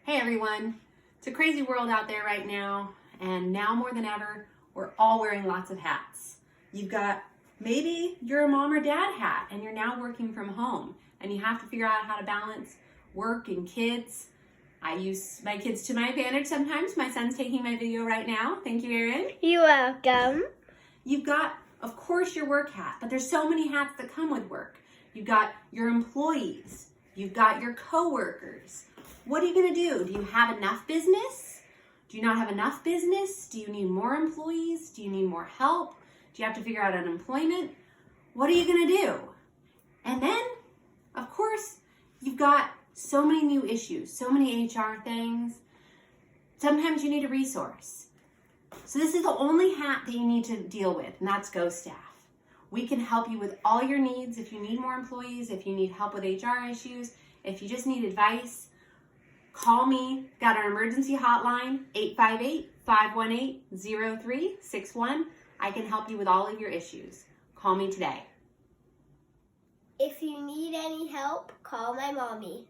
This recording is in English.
Hey everyone, it's a crazy world out there right now, and now more than ever, we're all wearing lots of hats. You've got, maybe you're a mom or dad hat and you're now working from home and you have to figure out how to balance work and kids. I use my kids to my advantage sometimes. My son's taking my video right now. Thank you, Erin. You're welcome. You've got, of course, your work hat, but there's so many hats that come with work. You've got your employees. You've got your coworkers. What are you going to do? Do you have enough business? Do you not have enough business? Do you need more employees? Do you need more help? Do you have to figure out unemployment? What are you going to do? And then, of course, you've got so many new issues, so many HR things. Sometimes you need a resource. So this is the only hat that you need to deal with, and that's Go Staff. We can help you with all your needs. If you need more employees, if you need help with HR issues, if you just need advice, call me. Got our emergency hotline, 858-518-0361. I can help you with all of your issues. Call me today. If you need any help, call my mommy.